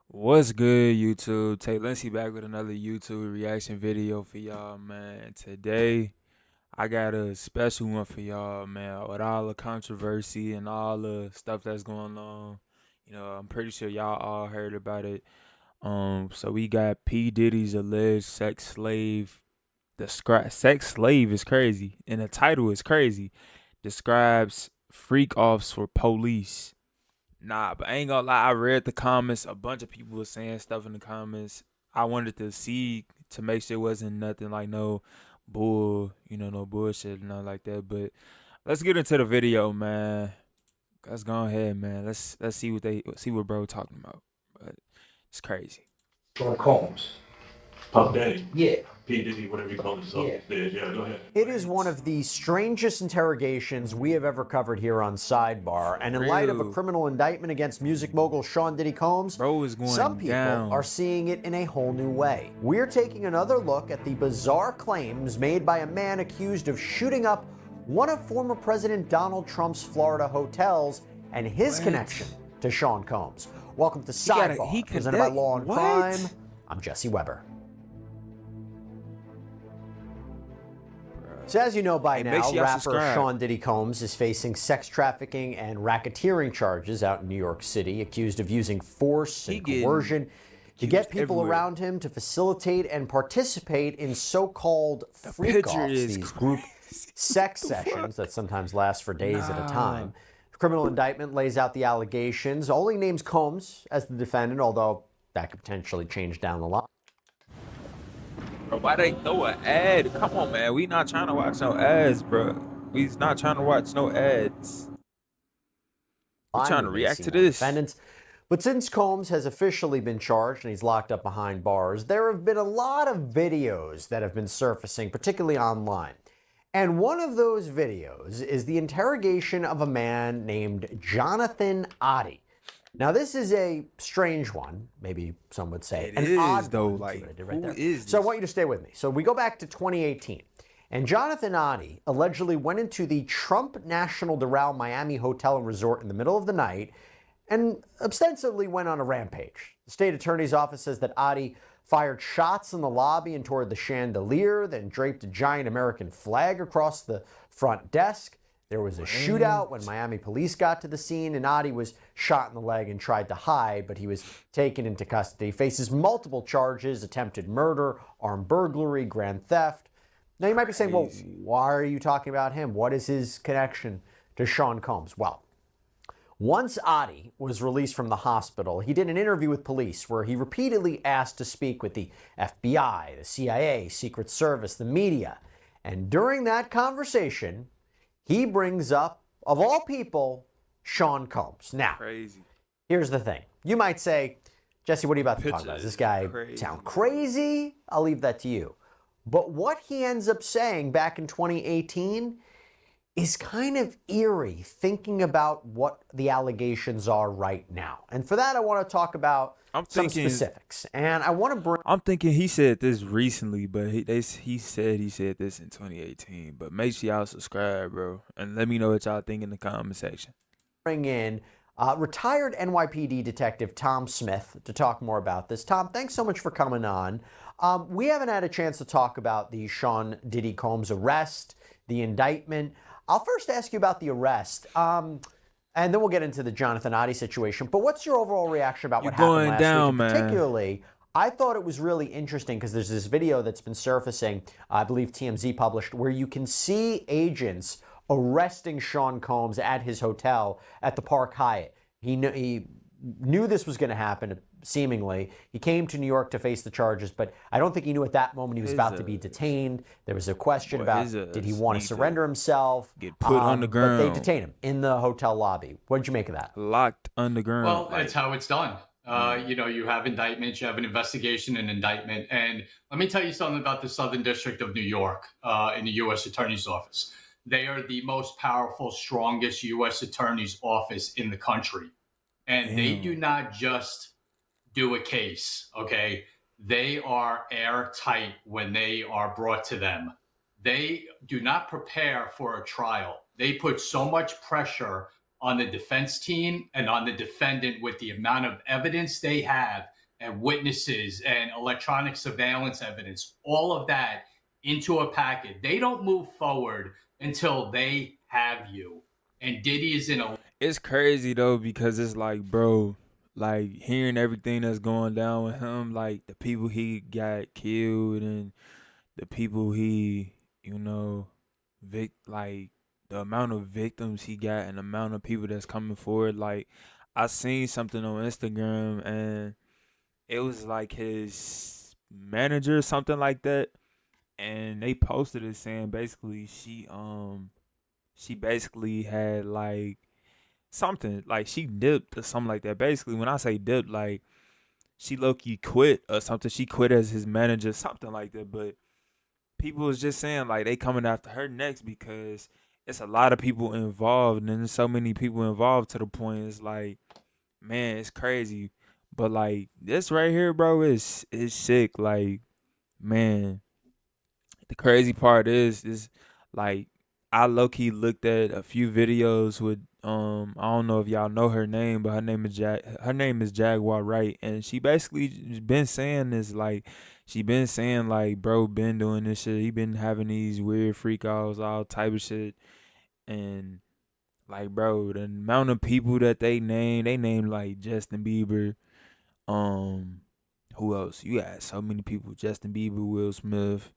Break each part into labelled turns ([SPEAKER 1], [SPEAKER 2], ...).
[SPEAKER 1] What's good, YouTube? Tay Lindsay back with another YouTube reaction video for y'all, man. Today, I got a special one for y'all, man. With all the controversy and all the stuff that's going on, I'm pretty sure y'all all heard about it. So we got P Diddy's alleged sex slave. Sex slave is crazy, and the title is crazy. Describes freak offs for police. Nah, but I ain't gonna lie. I read the comments. A bunch of people were saying stuff in the comments. I wanted to see to make sure it wasn't nothing like no no bullshit and nothing like that. But let's get into the video, man. Let's go ahead, man. Let's see what bro talking about. But it's crazy.
[SPEAKER 2] Sean Combs. Puff Daddy.
[SPEAKER 3] Yeah.
[SPEAKER 2] P. Diddy, whatever you call himself. Yeah, go ahead.
[SPEAKER 3] It is one of the strangest interrogations we have ever covered here on Sidebar. And in light of a criminal indictment against music mogul Sean Diddy Combs,
[SPEAKER 1] Bro is going
[SPEAKER 3] some people
[SPEAKER 1] down.
[SPEAKER 3] are seeing it in a whole new way. We're taking another look at the bizarre claims made by a man accused of shooting up one of former President Donald Trump's Florida hotels and his connection to Sean Combs. Welcome to Sidebar, presented by Law and Crime. I'm Jesse Weber. So as you know by now, rapper Sean Diddy Combs is facing sex trafficking and racketeering charges out in New York City, accused of using force and coercion to get people around him to facilitate and participate in so-called freak-offs, these group sex sessions that sometimes last for days at a time. The criminal indictment lays out the allegations, only names Combs as the defendant, although that could potentially change down the line.
[SPEAKER 1] Bro, why they throw an ad? Come on, man. We not trying to watch no ads, bro. We not trying to watch no ads. We're trying to react to this.
[SPEAKER 3] But since Combs has officially been charged and he's locked up behind bars, there have been a lot of videos that have been surfacing, particularly online. And one of those videos is the interrogation of a man named Jonathan Oddie. Now, this is a strange one, maybe some would say.
[SPEAKER 1] It is, odd though. Like, who is this?
[SPEAKER 3] So I want you to stay with me. So we go back to 2018. And Jonathan Oddie allegedly went into the Trump National Doral Miami Hotel and Resort in the middle of the night and ostensibly went on a rampage. The state attorney's office says that Oddie fired shots in the lobby and toward the chandelier, then draped a giant American flag across the front desk. There was a shootout when Miami police got to the scene, and Oddie was shot in the leg and tried to hide, but he was taken into custody. He faces multiple charges: attempted murder, armed burglary, grand theft. Now you might be saying, well, why are you talking about him? What is his connection to Sean Combs? Well, once Oddie was released from the hospital, he did an interview with police where he repeatedly asked to speak with the FBI, the CIA, Secret Service, the media. And during that conversation, he brings up, of all people, Sean Combs. Now, here's the thing. You might say, Jesse, what are you about to talk about? Does this guy sound crazy? I'll leave that to you. But what he ends up saying back in 2018 is kind of eerie, thinking about what the allegations are right now. And for that, I want to talk about some specifics. And I want to bring...
[SPEAKER 1] I'm thinking he said this recently, but he said this in 2018. But make sure y'all subscribe, bro. And let me know what y'all think in the comment section.
[SPEAKER 3] Bring in retired NYPD detective Tom Smith to talk more about this. Tom, thanks so much for coming on. We haven't had a chance to talk about the Sean Diddy Combs arrest, the indictment. I'll first ask you about the arrest, and then we'll get into the Jonathan Oddie situation. But what's your overall reaction about what happened last week?
[SPEAKER 1] Man.
[SPEAKER 3] Particularly, I thought it was really interesting because there's this video that's been surfacing, I believe TMZ published, where you can see agents arresting Sean Combs at his hotel at the Park Hyatt. He knew this was going to happen, seemingly. He came to New York to face the charges, but I don't think he knew at that moment he was about to be detained. There was a question about, did he want to surrender himself?
[SPEAKER 1] Get put underground.
[SPEAKER 3] But they detained him in the hotel lobby. What did you make of that?
[SPEAKER 1] Locked underground.
[SPEAKER 4] Well, that's how it's done. You have indictments, you have an investigation and indictment. And let me tell you something about the Southern District of New York in the U.S. Attorney's Office. They are the most powerful, strongest U.S. Attorney's Office in the country. And they do not just do a case, okay? They are airtight when they are brought to them. They do not prepare for a trial. They put so much pressure on the defense team and on the defendant with the amount of evidence they have and witnesses and electronic surveillance evidence, all of that into a packet. They don't move forward until they have you. And Diddy is in a
[SPEAKER 1] It's crazy though because it's like, bro, like hearing everything that's going down with him, like the people he got killed and the people he, you know, like the amount of victims he got and the amount of people that's coming forward. Like I seen something on Instagram and it was like his manager or something like that, and they posted it saying basically she basically had like something like she dipped or something like that. Basically, when I say dipped, like she low key quit or something. She quit as his manager, something like that. But people was just saying like they coming after her next because it's a lot of people involved and there's so many people involved to the point it's like, man, it's crazy. But like this right here, bro, is sick. Like, man, the crazy part is like I low key looked at a few videos with I don't know if y'all know her name, but her name is Jaguar Wright, and she basically been saying this like she been saying like bro been doing this shit. He been having these weird freak outs, all type of shit, and like bro, the amount of people that they named like Justin Bieber, um, who else? You got so many people: Justin Bieber, Will Smith,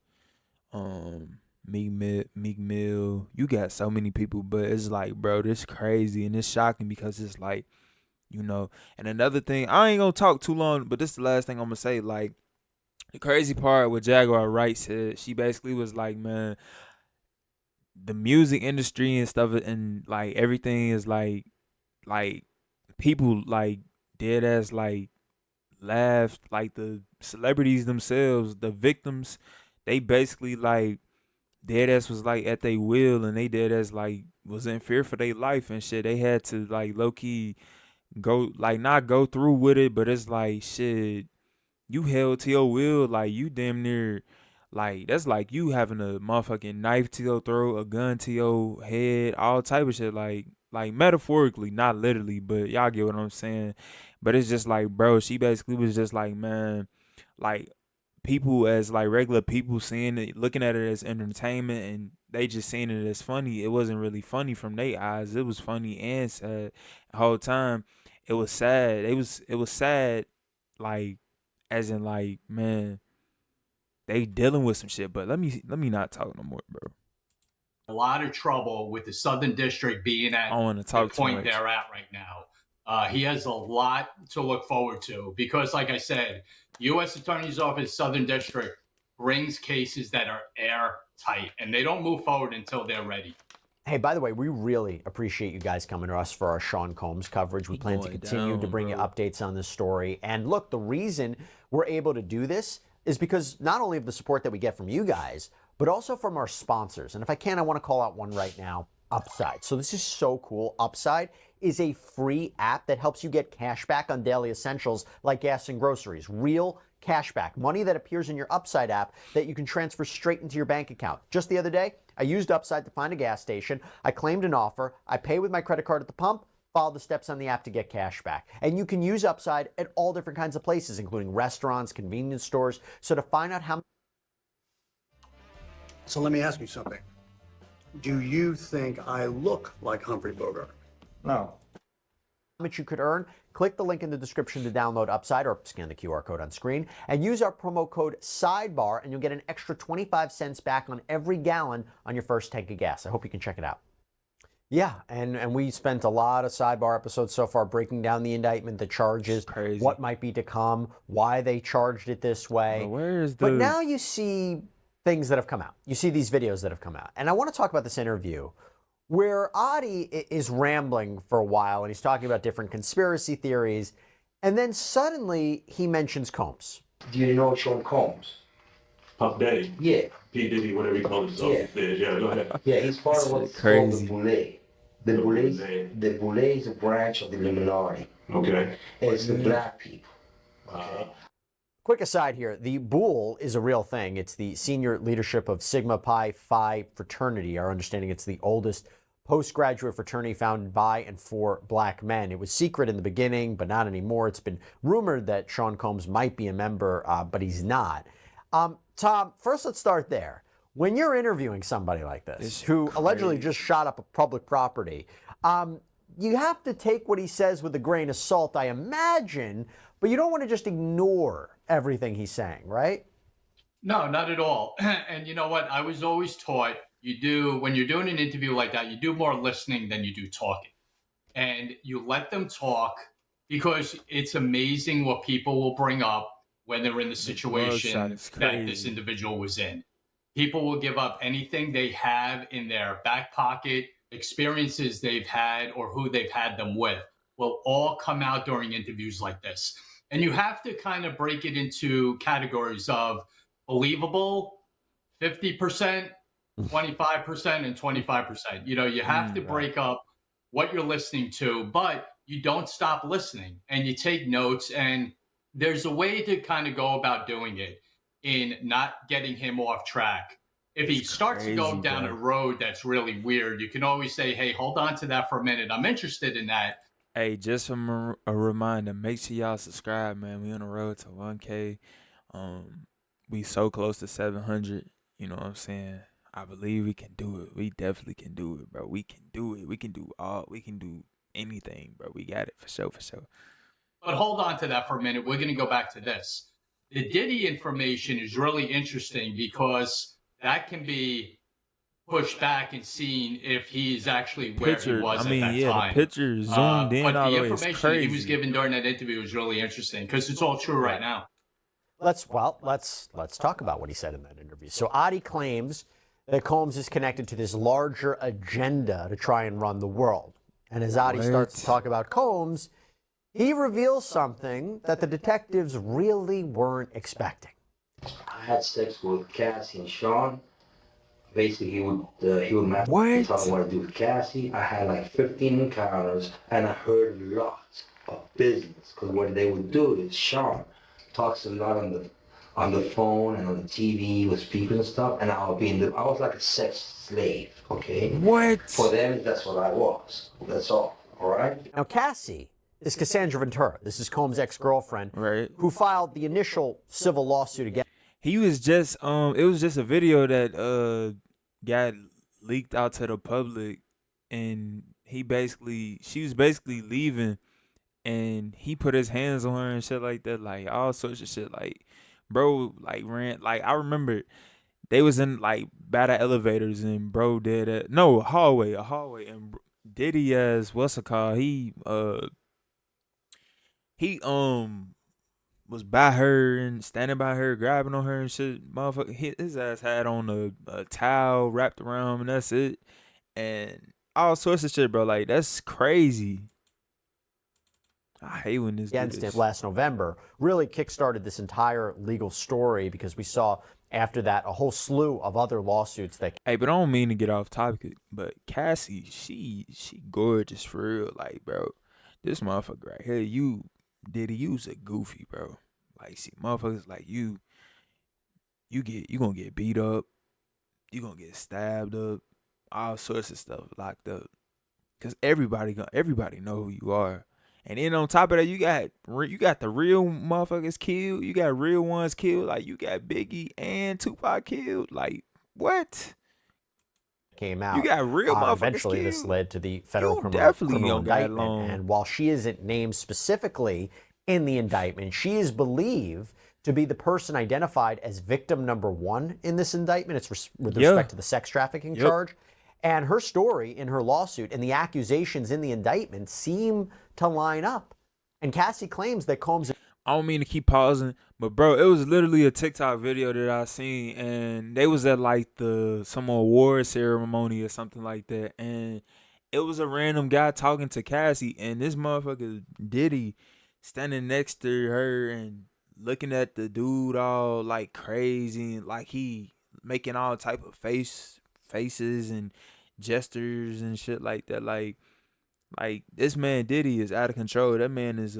[SPEAKER 1] Meek Mill. You got so many people, but it's like, bro, this crazy and it's shocking because it's like, you know. And another thing, I ain't gonna talk too long, but this is the last thing I'm gonna say. Like the crazy part with Jaguar Wright said, she basically was like, man, the music industry and stuff and like everything is like people like dead ass like laughed like the celebrities themselves, the victims, they basically like dead ass was like at their will and they dead ass like was in fear for their life and shit. They had to like low key go like not go through with it, but it's like shit, you held to your will, like you damn near like that's like you having a motherfucking knife to your throat, a gun to your head, all type of shit, like metaphorically, not literally, but y'all get what I'm saying. But it's just like, bro, she basically was just like, man, like people as like regular people seeing it, looking at it as entertainment, and they just seeing it as funny. It wasn't really funny from their eyes. It was funny and sad. The whole time, it was sad. It was sad, like as in like, man, they dealing with some shit. But let me not talk no more, bro.
[SPEAKER 4] a lot of trouble with the Southern District being
[SPEAKER 1] I
[SPEAKER 4] at
[SPEAKER 1] don't want to
[SPEAKER 4] the
[SPEAKER 1] talk too
[SPEAKER 4] point
[SPEAKER 1] much.
[SPEAKER 4] they're at right now. He has a lot to look forward to because, like I said, U.S. Attorney's Office Southern District brings cases that are airtight and they don't move forward until they're ready.
[SPEAKER 3] Hey, by the way, we really appreciate you guys coming to us for our Sean Combs coverage. We
[SPEAKER 1] He
[SPEAKER 3] plan to
[SPEAKER 1] going
[SPEAKER 3] continue to
[SPEAKER 1] down,
[SPEAKER 3] bring you
[SPEAKER 1] bro.
[SPEAKER 3] updates on this story. And look, the reason we're able to do this is because not only of the support that we get from you guys, but also from our sponsors. And if I can, I want to call out one right now, Upside. So this is so cool. Upside is a free app that helps you get cash back on daily essentials like gas and groceries. Real cashback, money that appears in your Upside app that you can transfer straight into your bank account. Just the other day, I used Upside to find a gas station. I claimed an offer. I pay with my credit card at the pump, follow the steps on the app to get cash back. And you can use Upside at all different kinds of places, including restaurants, convenience stores. So to find out how
[SPEAKER 5] So let me ask you something. Do you think I look like Humphrey Bogart?
[SPEAKER 6] No.
[SPEAKER 3] much you could earn, click the link in the description to download Upside or scan the QR code on screen and use our promo code SIDEBAR and you'll get an extra 25 cents back on every gallon on your first tank of gas. I hope you can check it out. Yeah, and we spent a lot of Sidebar episodes so far breaking down the indictment, the charges,
[SPEAKER 1] Crazy.
[SPEAKER 3] what might be to come, why they charged it this way.
[SPEAKER 1] Where is the?
[SPEAKER 3] But now you see things that have come out. You see these videos that have come out. And I want to talk about this interview where Adi is rambling for a while and he's talking about different conspiracy theories. And then suddenly he mentions Combs.
[SPEAKER 6] Do you know Sean Combs?
[SPEAKER 2] Puff Daddy,
[SPEAKER 6] Yeah.
[SPEAKER 2] P. Diddy, whatever you call himself.
[SPEAKER 6] Yeah.
[SPEAKER 2] Yeah, go ahead.
[SPEAKER 6] Yeah, he's part of
[SPEAKER 1] Shit
[SPEAKER 6] what's
[SPEAKER 1] crazy.
[SPEAKER 6] called the Boule. The Boule is a branch of the Illuminati.
[SPEAKER 2] Okay.
[SPEAKER 6] It's the black people. Okay.
[SPEAKER 3] Quick aside here, the Boule is a real thing. It's the senior leadership of Sigma Pi Phi fraternity. Our understanding it's the oldest postgraduate fraternity founded by and for black men. It was secret in the beginning, but not anymore. It's been rumored that Sean Combs might be a member, but he's not. Tom, first let's start there. When you're interviewing somebody like this, who allegedly just shot up a public property, you have to take what he says with a grain of salt, I imagine, but you don't want to just ignore everything he's saying, right?
[SPEAKER 4] No, not at all. And you know what? I was always taught when you're doing an interview like that, you do more listening than you do talking. And you let them talk because it's amazing what people will bring up when they're in the situation that this individual was in. People will give up anything they have in their back pocket, experiences they've had, or who they've had them with will all come out during interviews like this. And you have to kind of break it into categories of believable, 50%, 25%, and 25%. You have to break up what you're listening to, but you don't stop listening and you take notes. And there's a way to kind of go about doing it in not getting him off track. If he starts to go down a road that's really weird, you can always say, hey, hold on to that for a minute. I'm interested in that.
[SPEAKER 1] Hey, just a reminder, make sure y'all subscribe, man. We on the road to 1K. We so close to 700. You know what I'm saying? I believe we can do it. We definitely can do it, bro. We can do it. We can do anything, bro. We got it for sure.
[SPEAKER 4] But hold on to that for a minute. We're going to go back to this. The Diddy information is really interesting because that can be pushed back and seen if he's actually where he was at that time.
[SPEAKER 1] The picture zoomed in
[SPEAKER 4] but
[SPEAKER 1] all
[SPEAKER 4] the
[SPEAKER 1] the way. It's
[SPEAKER 4] information
[SPEAKER 1] crazy.
[SPEAKER 4] he was given during that interview was really interesting because it's all true right now.
[SPEAKER 3] Let's talk about what he said in that interview. So Adi claims that Combs is connected to this larger agenda to try and run the world. And as Adi starts to talk about Combs, he reveals something that the detectives really weren't expecting.
[SPEAKER 6] I had sex with Cassie and Sean. Basically, he would tell me what to do with Cassie. I had like 15 encounters, and I heard lots of business. Because what they would do is Sean talks a lot on the phone and on the TV with speakers and stuff, and I was like a sex slave. Okay.
[SPEAKER 1] What?
[SPEAKER 6] For them, that's what I was. That's all. All right.
[SPEAKER 3] Now Cassie is Cassandra Ventura. This is Combs' ex-girlfriend, who filed the initial civil lawsuit against.
[SPEAKER 1] He was just it was just a video that got leaked out to the public, and she was basically leaving, and he put his hands on her and shit like that, like all sorts of shit, like bro, like ran, like I remember they was in like by the elevators, and bro did a hallway, and Diddy as what's it called? He was by her and standing by her, grabbing on her and shit. Motherfucker, his ass had on a towel wrapped around him, and that's it. And all sorts of shit, bro. Like, that's crazy. I hate when this
[SPEAKER 3] against him last November really kickstarted this entire legal story because we saw after that a whole slew of other lawsuits that.
[SPEAKER 1] Hey, but I don't mean to get off topic, but Cassie, she gorgeous for real. Like, bro, this motherfucker right here, Diddy, you's a goofy, bro. Like, see, motherfuckers like you gonna get beat up, you gonna get stabbed up, all sorts of stuff locked up. Cause everybody know who you are. And then on top of that, you got the real motherfuckers killed. You got real ones killed. Like, you got Biggie and Tupac killed. Like, what?
[SPEAKER 3] Came out.
[SPEAKER 1] You got real motherfuckers
[SPEAKER 3] eventually
[SPEAKER 1] killed.
[SPEAKER 3] This led to the federal
[SPEAKER 1] criminal
[SPEAKER 3] indictment. And while she isn't named specifically in the indictment, she is believed to be the person identified as victim number 1 in this indictment. It's with respect to the sex trafficking charge. And her story in her lawsuit and the accusations in the indictment seem to line up. And Cassie claims that Combs.
[SPEAKER 1] I don't mean to keep pausing, but bro, it was literally a TikTok video that I seen, and they was at like some award ceremony or something like that, and it was a random guy talking to Cassie, and this motherfucker Diddy standing next to her and looking at the dude all like crazy, like he making all type of faces and gestures and shit like that. Like this man Diddy is out of control. That man is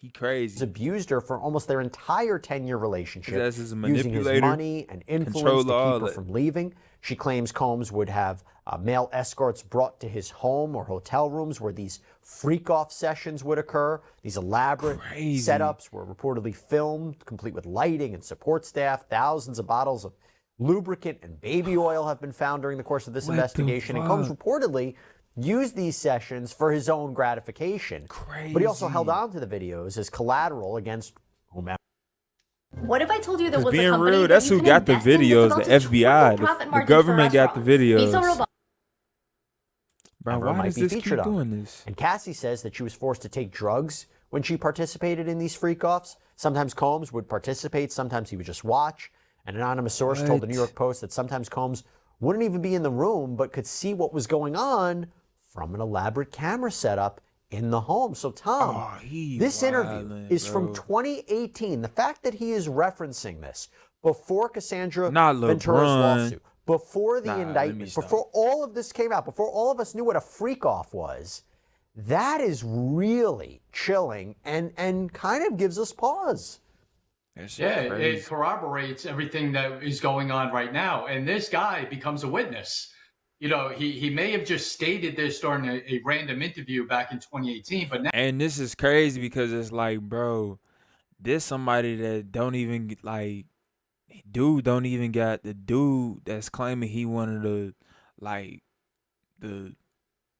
[SPEAKER 1] He crazy.
[SPEAKER 3] abused her for almost their entire 10-year relationship,
[SPEAKER 1] That's his
[SPEAKER 3] using his
[SPEAKER 1] manipulator,
[SPEAKER 3] money and influence to
[SPEAKER 1] controller, all
[SPEAKER 3] keep her
[SPEAKER 1] that.
[SPEAKER 3] from leaving. She claims Combs would have male escorts brought to his home or hotel rooms where these freak-off sessions would occur. These elaborate
[SPEAKER 1] Crazy.
[SPEAKER 3] setups were reportedly filmed, complete with lighting and support staff. Thousands of bottles of lubricant and baby oil have been found during the course of this
[SPEAKER 1] What the
[SPEAKER 3] investigation. And Combs
[SPEAKER 1] fuck?
[SPEAKER 3] reportedly used these sessions for his own gratification. But he also held on to the videos as collateral against whomever.
[SPEAKER 7] What if I told you there was a
[SPEAKER 1] Being
[SPEAKER 7] company
[SPEAKER 1] real,
[SPEAKER 7] that
[SPEAKER 1] that's
[SPEAKER 7] you
[SPEAKER 1] who
[SPEAKER 7] can
[SPEAKER 1] got the
[SPEAKER 7] invest in that's
[SPEAKER 1] videos.
[SPEAKER 7] about
[SPEAKER 1] The
[SPEAKER 7] to
[SPEAKER 1] FBI,
[SPEAKER 7] triple profit
[SPEAKER 1] the
[SPEAKER 7] margins for
[SPEAKER 1] government got the
[SPEAKER 7] restaurants? Be so
[SPEAKER 1] videos.
[SPEAKER 7] robust.
[SPEAKER 1] Bro,
[SPEAKER 3] Ever
[SPEAKER 1] why
[SPEAKER 3] might
[SPEAKER 1] does
[SPEAKER 3] be
[SPEAKER 1] this keep
[SPEAKER 3] featured on.
[SPEAKER 1] doing this?
[SPEAKER 3] And Cassie says that she was forced to take drugs when she participated in these freak-offs. Sometimes Combs would participate, sometimes he would just watch. An anonymous source told the New
[SPEAKER 1] What?
[SPEAKER 3] York Post that sometimes Combs wouldn't even be in the room but could see what was going on from an elaborate camera setup in the home. So Tom,
[SPEAKER 1] Oh, he
[SPEAKER 3] this interview
[SPEAKER 1] wildin',
[SPEAKER 3] is from
[SPEAKER 1] bro.
[SPEAKER 3] 2018. The fact that he is referencing this before Cassandra
[SPEAKER 1] Not
[SPEAKER 3] Ventura's
[SPEAKER 1] LeBron.
[SPEAKER 3] lawsuit, before the
[SPEAKER 1] Nah, let me
[SPEAKER 3] indictment,
[SPEAKER 1] stop.
[SPEAKER 3] before all of this came out, before all of us knew what a freak-off was, that is really chilling and kind of gives us pause.
[SPEAKER 1] That shit
[SPEAKER 4] Yeah, it
[SPEAKER 1] crazy.
[SPEAKER 4] corroborates everything that is going on right now. And this guy becomes a witness. You know, he may have just stated this during a random interview back in 2018, but now
[SPEAKER 1] And this is crazy because it's like, bro, this somebody that don't even like, dude don't even got the dude that's claiming he one of the like the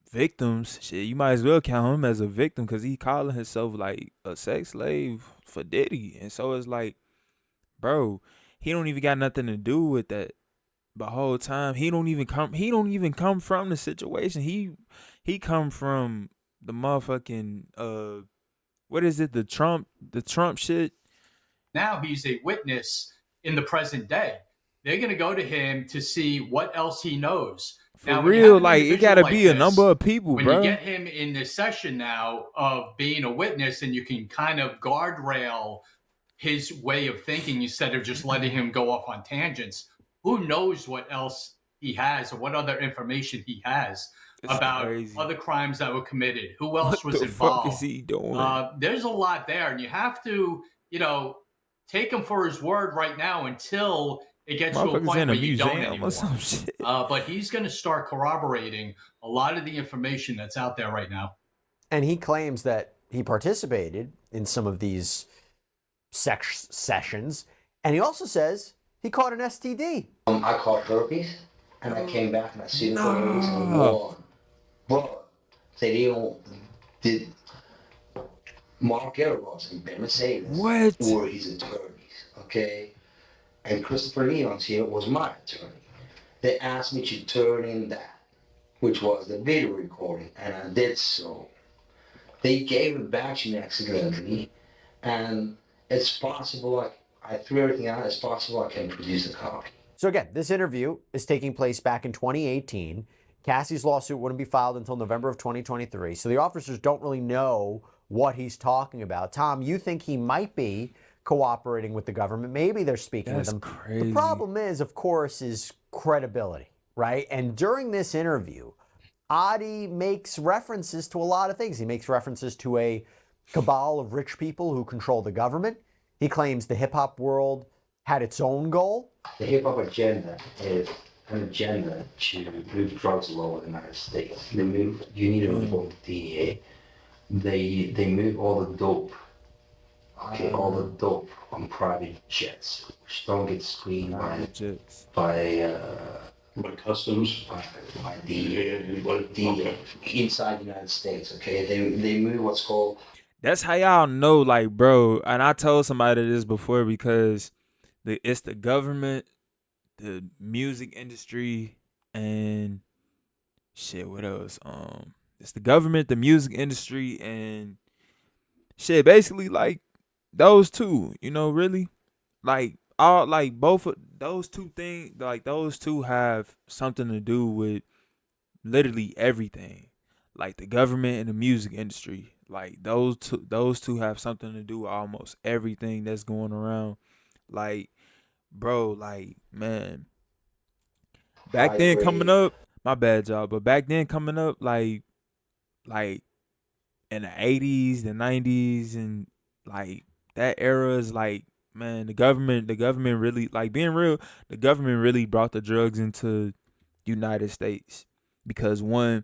[SPEAKER 1] victims. Shit, you might as well count him as a victim because he calling himself like a sex slave for Diddy, and so it's like, bro, he don't even got nothing to do with that. The whole time he don't even come from the situation. He come from the motherfucking what is it, the Trump shit.
[SPEAKER 4] now he's a witness in the present day. They're going to go to him to see what else he knows.
[SPEAKER 1] For
[SPEAKER 4] Now, when you
[SPEAKER 1] real,
[SPEAKER 4] have an
[SPEAKER 1] like it
[SPEAKER 4] individual
[SPEAKER 1] gotta
[SPEAKER 4] like
[SPEAKER 1] be a
[SPEAKER 4] this,
[SPEAKER 1] number of people,
[SPEAKER 4] when
[SPEAKER 1] bro.
[SPEAKER 4] you get him in this session now of being a witness, and you can kind of guardrail his way of thinking instead of just letting him go off on tangents. Who knows what else he has or what other information he has
[SPEAKER 1] It's
[SPEAKER 4] about
[SPEAKER 1] crazy.
[SPEAKER 4] other crimes that were committed? Who else
[SPEAKER 1] What
[SPEAKER 4] was
[SPEAKER 1] the
[SPEAKER 4] involved?
[SPEAKER 1] fuck is he doing?
[SPEAKER 4] There's a lot there, and you have to, take him for his word right now until it gets to a
[SPEAKER 1] Motherfuckers
[SPEAKER 4] point
[SPEAKER 1] in a
[SPEAKER 4] where you don't
[SPEAKER 1] museum
[SPEAKER 4] anymore.
[SPEAKER 1] or some shit.
[SPEAKER 4] But he's going to start corroborating a lot of the information that's out there right now.
[SPEAKER 3] And he claims that he participated in some of these sex sessions. And he also says he caught an STD.
[SPEAKER 6] I caught herpes, and I came back and I see the photos and
[SPEAKER 1] No.
[SPEAKER 6] bro, they did Mark Eros and Ben Mercedes
[SPEAKER 1] What?
[SPEAKER 6] were his attorneys, okay? And Christopher Leon's here was my attorney. They asked me to turn in that, which was the video recording, and I did so. They gave it back to me accidentally, and it's possible, I threw everything out, it's possible I can produce a copy.
[SPEAKER 3] So again, this interview is taking place back in 2018. Cassie's lawsuit wouldn't be filed until November of 2023. So the officers don't really know what he's talking about. Tom, you think he might be cooperating with the government? Maybe they're speaking with
[SPEAKER 1] That's
[SPEAKER 3] him.
[SPEAKER 1] crazy.
[SPEAKER 3] The problem is, of course, is credibility, right? And during this interview, Adi makes references to a lot of things. He makes references to a cabal of rich people who control the government. He claims the hip-hop world had its own goal.
[SPEAKER 6] The hip-hop agenda is an agenda to move drugs all over the United States. You need to reform the DEA. They move all the dope, all the dope on private jets, which don't get screened by
[SPEAKER 2] Customs.
[SPEAKER 6] the inside the United States. Okay, they move what's called.
[SPEAKER 1] That's how y'all know, like, bro. And I told somebody this before because it's the government, the music industry, and shit. What else? It's the government, the music industry, and shit. Basically, like those two. Really, like all like both of those two things. Like those two have something to do with literally everything. Like the government and the music industry. Like those two have something to do with almost everything that's going around. Like, bro, like, man. Back then coming up, my bad y'all, but back then coming up, like in the 80s, the 90s, and like that era is like, man, the government really, like, being real, the government really brought the drugs into United States because one,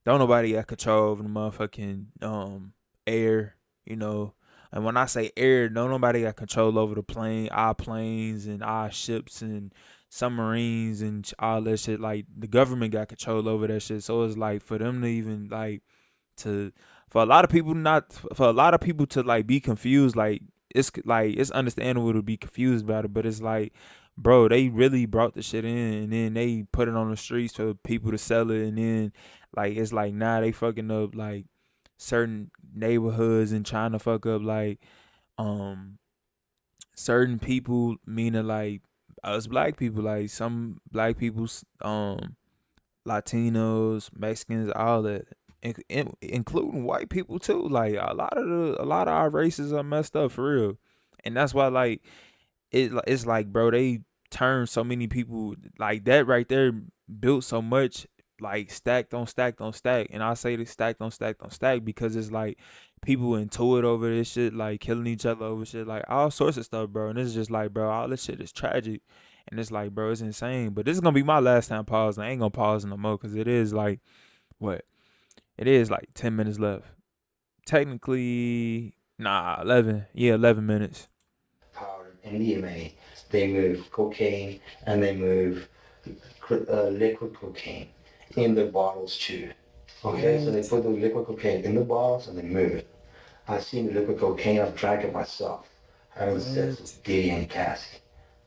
[SPEAKER 1] don't nobody got control over the motherfucking air, you know. And when I say air, don't nobody got control over the plane, our planes and our ships and submarines and all that shit. Like the government got control over that shit. So it's like for them to even like to for a lot of people not for a lot of people to like be confused, like it's understandable to be confused about it, but it's like, bro, they really brought the shit in and then they put it on the streets for people to sell it, and then like it's like now they fucking up like certain neighborhoods and trying to fuck up like um certain people, meaning like us black people, like some black people's Latinos, Mexicans, all that, including white people too. Like a lot of our races are messed up for real, and that's why like it's like, bro, they turned so many people like that right there, built so much like stacked on stacked on stack, and I say the stacked on stacked on stack because it's like people into it over this shit, like killing each other over shit, like all sorts of stuff, bro. And it's just like, bro, all this shit is tragic. And it's like, bro, it's insane. But this is gonna be my last time pausing. I ain't gonna pause no more because it is like what? It is like 10 minutes left. Technically, nah, 11. Yeah, 11 minutes.
[SPEAKER 6] Powder, MDMA. They move cocaine and they move liquid cocaine in the bottles too. Okay, so they put the liquid cocaine in the bottles and they move it. I've seen the liquid cocaine, I've drank it myself. Having sex with Diddy and Cassie.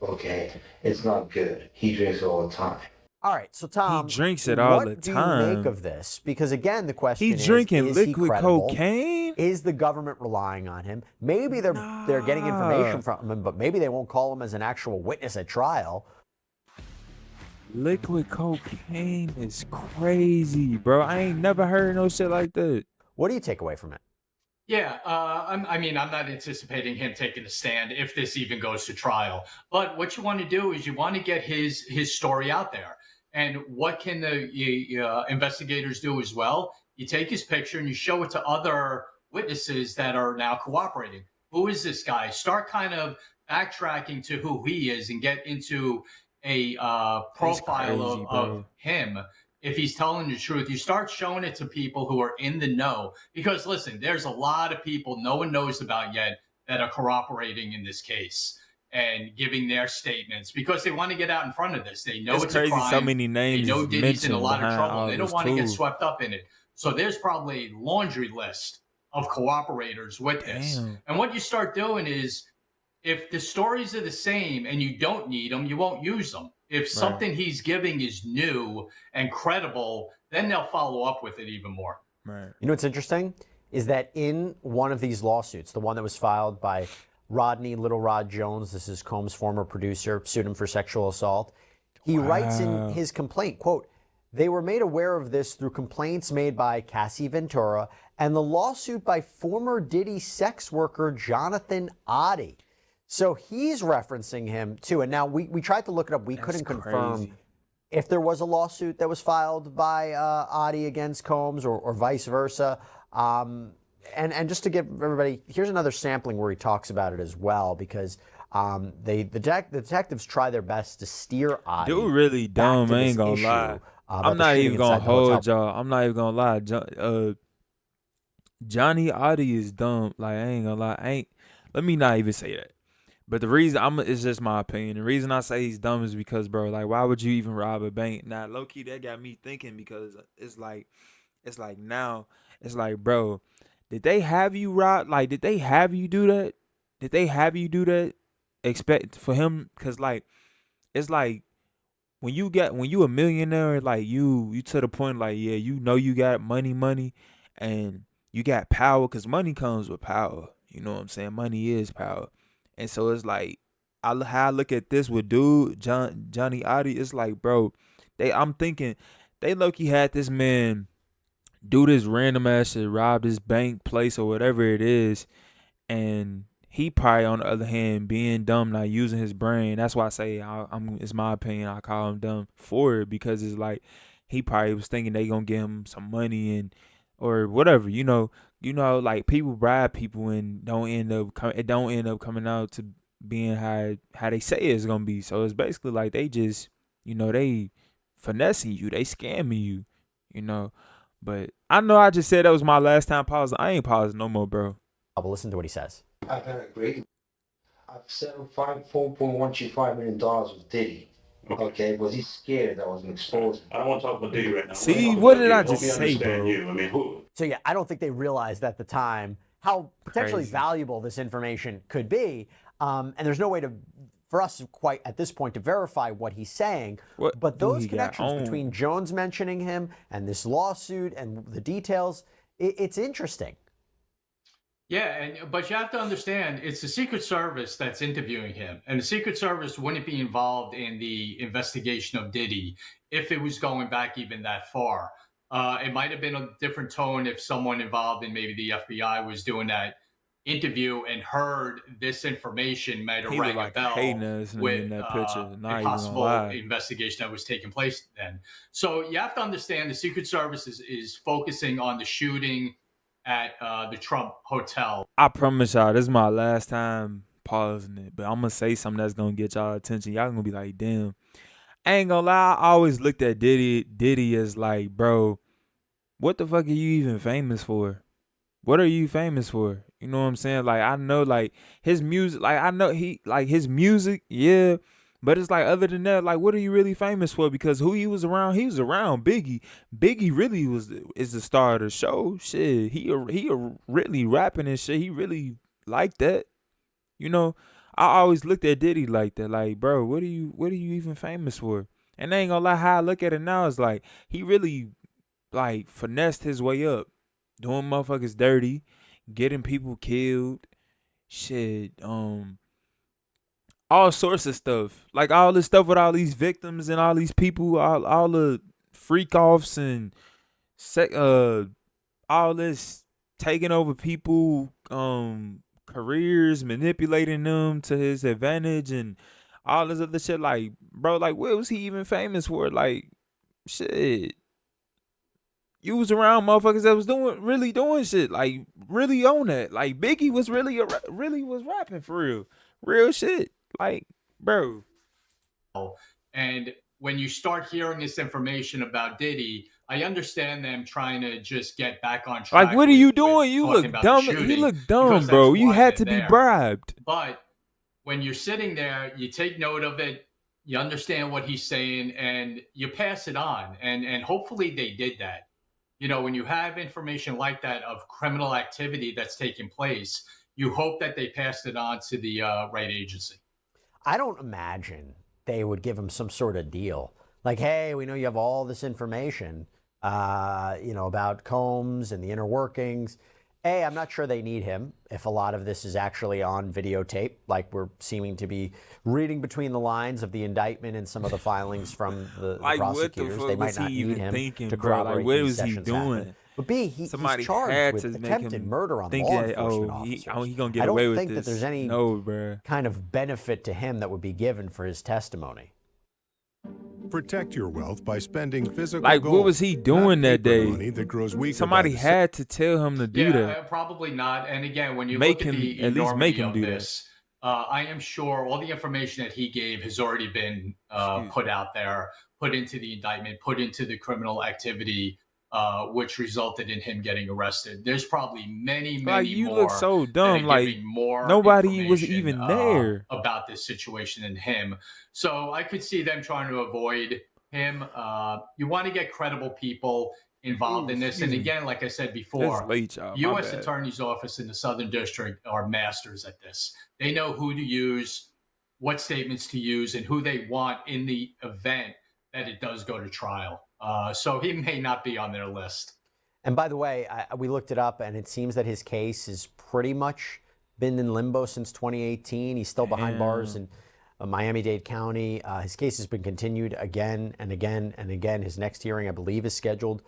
[SPEAKER 6] Okay, it's not good. He drinks it all the time.
[SPEAKER 3] All right, so Tom,
[SPEAKER 1] He drinks it all the
[SPEAKER 3] what do you make
[SPEAKER 1] time.
[SPEAKER 3] of this? Because again, the question
[SPEAKER 1] He drinking
[SPEAKER 3] is he
[SPEAKER 1] liquid
[SPEAKER 3] credible?
[SPEAKER 1] cocaine?
[SPEAKER 3] Is the government relying on him? Maybe they're getting information from him, but maybe they won't call him as an actual witness at trial.
[SPEAKER 1] Liquid cocaine is crazy, bro. I ain't never heard no shit like that.
[SPEAKER 3] What do you take away from it?
[SPEAKER 4] Yeah, I mean, I'm not anticipating him taking a stand if this even goes to trial. But what you want to do is you want to get his story out there. And what can the investigators do as well? You take his picture and you show it to other witnesses that are now cooperating. Who is this guy? Start kind of backtracking to who he is and get into a profile
[SPEAKER 1] crazy,
[SPEAKER 4] of him. If he's telling the truth, you start showing it to people who are in the know. Because listen, there's a lot of people no one knows about yet that are cooperating in this case and giving their statements because they want to get out in front of this. They know it's
[SPEAKER 1] crazy.
[SPEAKER 4] a crime.
[SPEAKER 1] So many names.
[SPEAKER 4] They know Diddy's in a lot of trouble.
[SPEAKER 1] Behind
[SPEAKER 4] They
[SPEAKER 1] all
[SPEAKER 4] don't
[SPEAKER 1] this
[SPEAKER 4] want to get
[SPEAKER 1] too.
[SPEAKER 4] swept up in it. So there's probably a laundry list of cooperators with this.
[SPEAKER 1] Damn.
[SPEAKER 4] And what you start doing is if the stories are the same and you don't need them, you won't use them. If something he's giving is new and credible, then they'll follow up with it even more.
[SPEAKER 1] Right.
[SPEAKER 3] You know what's interesting is that in one of these lawsuits, the one that was filed by Rodney Little Rod Jones, this is Combs' former producer, sued him for sexual assault. He writes in his complaint, quote, "They were made aware of this through complaints made by Cassie Ventura and the lawsuit by former Diddy sex worker Jonathan Oddie." So he's referencing him too. And now we tried to look it up. We couldn't confirm if there was a lawsuit that was filed by Oddie against Combs or vice versa. And just to give everybody, here's another sampling where he talks about it as well, because the detectives try their best to steer Oddie.
[SPEAKER 1] Dude, really dumb. I ain't gonna lie. I'm not even gonna hold y'all. I'm not even gonna lie. Johnny Oddie is dumb. Like, I ain't gonna lie. Let me not even say that. But the reason it's just my opinion. The reason I say he's dumb is because, bro, like, why would you even rob a bank? Now, low key, that got me thinking, because it's like now, it's like, bro, did they have you rob? Like, did they have you do that? Did they have you do that? Expect for him? Cause like, it's like when you a millionaire, like you to the point, like, yeah, you know you got money, and you got power, cause money comes with power. You know what I'm saying? Money is power. And so it's like, how I look at this with Johnny Oddie, it's like, bro, I'm thinking they low-key had this man do this random ass shit, rob this bank place or whatever it is, and he probably, on the other hand, being dumb, not using his brain. That's why I say it's my opinion, I call him dumb for it, because it's like he probably was thinking they gonna give him some money and or whatever. Like people bribe people and it don't end up coming out to being how they say it's gonna be. So it's basically like they just, they finessing you, they scamming you, you know. But I know I just said that was my last time pausing. I ain't pausing no more, bro.
[SPEAKER 3] But listen to what he says.
[SPEAKER 6] I've had a great. I've settled $4.125 million with Diddy. Okay, was he scared that I was exposed?
[SPEAKER 2] I don't want to talk about Diddy right now.
[SPEAKER 1] See, what did I just
[SPEAKER 2] Help me
[SPEAKER 1] say,
[SPEAKER 2] understand
[SPEAKER 1] bro?
[SPEAKER 2] you. I mean, who?
[SPEAKER 3] So yeah, I don't think they realized at the time how potentially
[SPEAKER 1] Crazy.
[SPEAKER 3] valuable this information could be. And there's no way for us quite at this point to verify what he's saying.
[SPEAKER 1] What
[SPEAKER 3] But
[SPEAKER 1] do
[SPEAKER 3] those
[SPEAKER 1] he got
[SPEAKER 3] connections
[SPEAKER 1] on?
[SPEAKER 3] between Jones mentioning him and this lawsuit and the details, it's interesting.
[SPEAKER 4] Yeah, but you have to understand, it's the Secret Service that's interviewing him, and the Secret Service wouldn't be involved in the investigation of Diddy if it was going back even that far. It might have been a different tone if someone involved in maybe the FBI was doing that interview and heard this information, might have
[SPEAKER 1] He was
[SPEAKER 4] rang a
[SPEAKER 1] like
[SPEAKER 4] bell
[SPEAKER 1] hating us
[SPEAKER 4] with
[SPEAKER 1] in that picture.
[SPEAKER 4] a
[SPEAKER 1] Not even gonna
[SPEAKER 4] possible
[SPEAKER 1] lie.
[SPEAKER 4] investigation that was taking place then. So you have to understand the Secret Service is focusing on the shooting at the Trump Hotel.
[SPEAKER 1] I promise y'all, this is my last time pausing it, but I'm gonna say something that's gonna get y'all attention. Y'all gonna be like, damn. I ain't gonna lie, I always looked at Diddy as like, bro, what the fuck are you even famous for? What are you famous for? You know what I'm saying? Like, I know, like, his music, like, I know his music, yeah. But it's like, other than that, like, what are you really famous for? Because who he was around Biggie. Biggie really is the star of the show. Shit, he really rapping and shit. He really like that. You know, I always looked at Diddy like that. Like, bro, what are you even famous for? And I ain't gonna lie, how I look at it now is like, he really, like, finessed his way up, doing motherfuckers dirty, getting people killed, shit, all sorts of stuff. Like, all this stuff with all these victims and all these people, all the freak offs and all this taking over people careers, manipulating them to his advantage and all this other shit. Like, bro, like, what was he even famous for? Like, shit. You was around motherfuckers that was really doing shit, like, really on that. Like, Biggie was really was rapping for real shit. Like, bro.
[SPEAKER 4] And when you start hearing this information about Diddy, I understand them trying to just get back on track.
[SPEAKER 1] Like, what are you doing? You look dumb. He looked dumb, bro. You had to be bribed.
[SPEAKER 4] But when you're sitting there, you take note of it, you understand what he's saying, and you pass it on. And hopefully they did that. You know, when you have information like that of criminal activity that's taking place, you hope that they passed it on to the right agency.
[SPEAKER 3] I don't imagine they would give him some sort of deal. Like, hey, we know you have all this information, about Combs and the inner workings. I'm not sure they need him if a lot of this is actually on videotape, like we're seeming to be reading between the lines of the indictment and some of the filings from the
[SPEAKER 1] like,
[SPEAKER 3] prosecutors.
[SPEAKER 1] What the fuck
[SPEAKER 3] they might
[SPEAKER 1] was
[SPEAKER 3] not
[SPEAKER 1] he
[SPEAKER 3] need
[SPEAKER 1] even
[SPEAKER 3] him
[SPEAKER 1] thinking,
[SPEAKER 3] to
[SPEAKER 1] bro?
[SPEAKER 3] corroborate
[SPEAKER 1] Like, what
[SPEAKER 3] these
[SPEAKER 1] was he
[SPEAKER 3] sessions
[SPEAKER 1] doing?
[SPEAKER 3] happened. But B, he's
[SPEAKER 1] Somebody
[SPEAKER 3] charged
[SPEAKER 1] had
[SPEAKER 3] with
[SPEAKER 1] to make
[SPEAKER 3] attempted
[SPEAKER 1] him
[SPEAKER 3] murder on
[SPEAKER 1] think
[SPEAKER 3] law
[SPEAKER 1] that,
[SPEAKER 3] enforcement
[SPEAKER 1] he
[SPEAKER 3] officers.
[SPEAKER 1] gonna get
[SPEAKER 3] I don't
[SPEAKER 1] away with
[SPEAKER 3] think
[SPEAKER 1] this.
[SPEAKER 3] that there's any
[SPEAKER 1] bro.
[SPEAKER 3] kind of benefit to him that would be given for his testimony.
[SPEAKER 8] Protect your wealth by spending physical
[SPEAKER 1] Like,
[SPEAKER 8] gold,
[SPEAKER 1] what was he doing
[SPEAKER 8] not
[SPEAKER 1] that
[SPEAKER 8] paper
[SPEAKER 1] day?
[SPEAKER 8] money that grows weaker
[SPEAKER 1] Somebody
[SPEAKER 8] by the
[SPEAKER 1] had to tell him to do that.
[SPEAKER 4] Probably not. And again, when you
[SPEAKER 1] Make
[SPEAKER 4] look at
[SPEAKER 1] him-
[SPEAKER 4] the
[SPEAKER 1] at least make
[SPEAKER 4] enormity
[SPEAKER 1] him
[SPEAKER 4] of
[SPEAKER 1] do that.
[SPEAKER 4] this, I am sure all the information that he gave has already been put out there, put into the indictment, put into the criminal activity, which resulted in him getting arrested. There's probably many
[SPEAKER 1] Like, you
[SPEAKER 4] more
[SPEAKER 1] look so
[SPEAKER 4] that
[SPEAKER 1] dumb.
[SPEAKER 4] are
[SPEAKER 1] Like,
[SPEAKER 4] giving more
[SPEAKER 1] nobody was
[SPEAKER 4] information,
[SPEAKER 1] even there.
[SPEAKER 4] about this situation than him. So I could see them trying to avoid him. You want to get credible people involved in this. And again, like I said before,
[SPEAKER 1] It's late, y'all. My
[SPEAKER 4] U.S.
[SPEAKER 1] bad.
[SPEAKER 4] Attorney's Office in the Southern District are masters at this. They know who to use, what statements to use, and who they want in the event that it does go to trial. So he may not be on their list.
[SPEAKER 3] And by the way, we looked it up, and it seems that his case has pretty much been in limbo since 2018. He's still behind bars in Miami-Dade County. His case has been continued again and again and again. His next hearing, I believe, is scheduled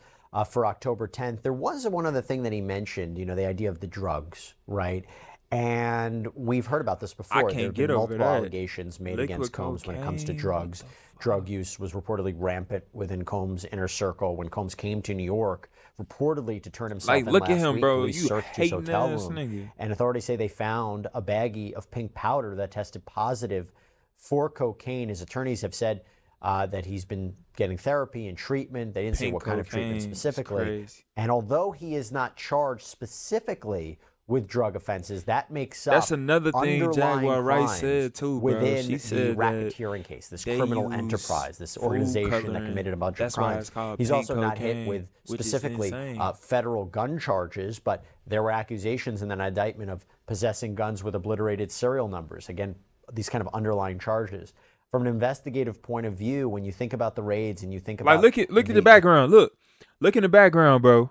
[SPEAKER 3] for October 10th. There was one other thing that he mentioned, the idea of the drugs, right? And we've heard about this before. There
[SPEAKER 1] can't
[SPEAKER 3] have
[SPEAKER 1] get
[SPEAKER 3] been
[SPEAKER 1] over
[SPEAKER 3] multiple
[SPEAKER 1] that.
[SPEAKER 3] allegations made
[SPEAKER 1] Liquid
[SPEAKER 3] against Combs when it comes to
[SPEAKER 1] cocaine,
[SPEAKER 3] drugs.
[SPEAKER 1] what the fuck?
[SPEAKER 3] Drug use was reportedly rampant within Combs' inner circle. When Combs came to New York, reportedly to turn himself
[SPEAKER 1] Like,
[SPEAKER 3] in
[SPEAKER 1] look
[SPEAKER 3] last
[SPEAKER 1] at him,
[SPEAKER 3] week,
[SPEAKER 1] bro.
[SPEAKER 3] police
[SPEAKER 1] You
[SPEAKER 3] searched his
[SPEAKER 1] hating
[SPEAKER 3] hotel
[SPEAKER 1] ass
[SPEAKER 3] room,
[SPEAKER 1] nigga.
[SPEAKER 3] and authorities say they found a baggie of pink powder that tested positive for cocaine. His attorneys have said that he's been getting therapy and treatment. They didn't say
[SPEAKER 1] Pink
[SPEAKER 3] what kind of treatment
[SPEAKER 1] cocaine is
[SPEAKER 3] specifically.
[SPEAKER 1] crazy.
[SPEAKER 3] And although he is not charged specifically with drug offenses, that makes
[SPEAKER 1] That's
[SPEAKER 3] up
[SPEAKER 1] another thing
[SPEAKER 3] underlying
[SPEAKER 1] Jaguar Rice
[SPEAKER 3] crimes
[SPEAKER 1] said too, bro.
[SPEAKER 3] within
[SPEAKER 1] She
[SPEAKER 3] the
[SPEAKER 1] said that
[SPEAKER 3] racketeering case, this
[SPEAKER 1] they
[SPEAKER 3] criminal
[SPEAKER 1] use
[SPEAKER 3] enterprise, this
[SPEAKER 1] food
[SPEAKER 3] organization that
[SPEAKER 1] coloring.
[SPEAKER 3] committed a bunch
[SPEAKER 1] That's
[SPEAKER 3] of
[SPEAKER 1] why
[SPEAKER 3] crimes.
[SPEAKER 1] it's called
[SPEAKER 3] He's
[SPEAKER 1] pink
[SPEAKER 3] also not hit
[SPEAKER 1] cocaine,
[SPEAKER 3] with
[SPEAKER 1] which is
[SPEAKER 3] specifically
[SPEAKER 1] insane.
[SPEAKER 3] federal gun charges, but there were accusations in an indictment of possessing guns with obliterated serial numbers. Again, these kind of underlying charges. From an investigative point of view, when you think about the raids and you think about
[SPEAKER 1] Like, look at the background. Look in the background, bro.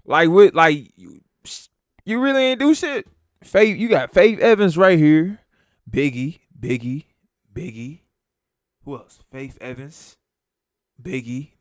[SPEAKER 1] Like, you really ain't do shit. Faith, you got Faith Evans right here. Biggie. Who else? Faith Evans. Biggie.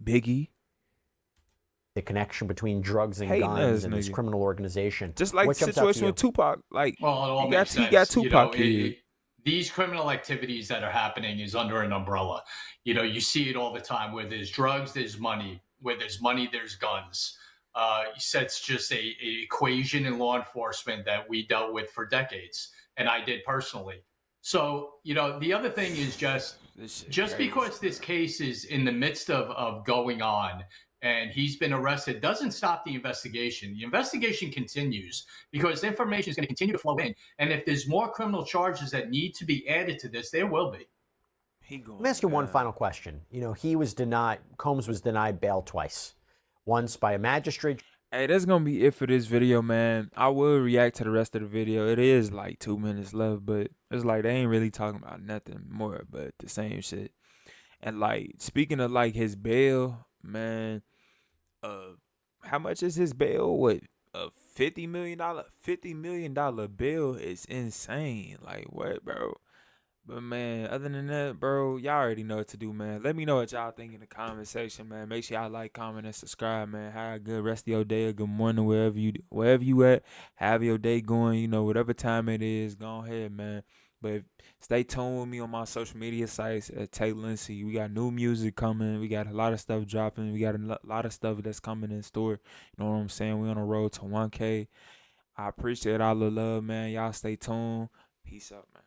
[SPEAKER 3] the connection between drugs and
[SPEAKER 1] Hating
[SPEAKER 3] guns
[SPEAKER 1] ass
[SPEAKER 3] and this
[SPEAKER 1] nigga.
[SPEAKER 3] criminal organization.
[SPEAKER 1] Just like
[SPEAKER 3] What
[SPEAKER 1] the
[SPEAKER 3] jumps out to
[SPEAKER 1] situation
[SPEAKER 3] you?
[SPEAKER 1] with Tupac. Like,
[SPEAKER 4] Well, it all
[SPEAKER 1] he
[SPEAKER 4] makes
[SPEAKER 1] got
[SPEAKER 4] sense.
[SPEAKER 1] Tupac here.
[SPEAKER 4] These criminal activities that are happening is under an umbrella. You see it all the time. Where there's drugs, there's money. Where there's money, there's guns. That's just a equation in law enforcement that we dealt with for decades, and I did personally. So, the other thing is just
[SPEAKER 1] crazy.
[SPEAKER 4] because this case is in the midst of going on and he's been arrested doesn't stop the investigation. The investigation continues because information is going to continue to flow in. And if there's more criminal charges that need to be added to this, there will be.
[SPEAKER 3] Let me ask you one final question. Combs was denied bail twice. Once by a magistrate.
[SPEAKER 1] Hey, that's gonna be it for this video, man. I will react to the rest of the video. It is like 2 minutes left, but it's like they ain't really talking about nothing more but the same shit. And like, speaking of like his bail, man, how much is his bail? What, a $50 million bill is insane. Like, what, bro? But man, other than that, bro, y'all already know what to do, man. Let me know what y'all think in the comment section, man. Make sure y'all like, comment, and subscribe, man. Have a good rest of your day or good morning, wherever you at. Have your day going, whatever time it is, go ahead, man. But stay tuned with me on my social media sites at Tay Lindsay. We got new music coming. We got a lot of stuff dropping. We got a lot of stuff that's coming in store. You know what I'm saying? We on the road to 1K. I appreciate all the love, man. Y'all stay tuned. Peace out, man.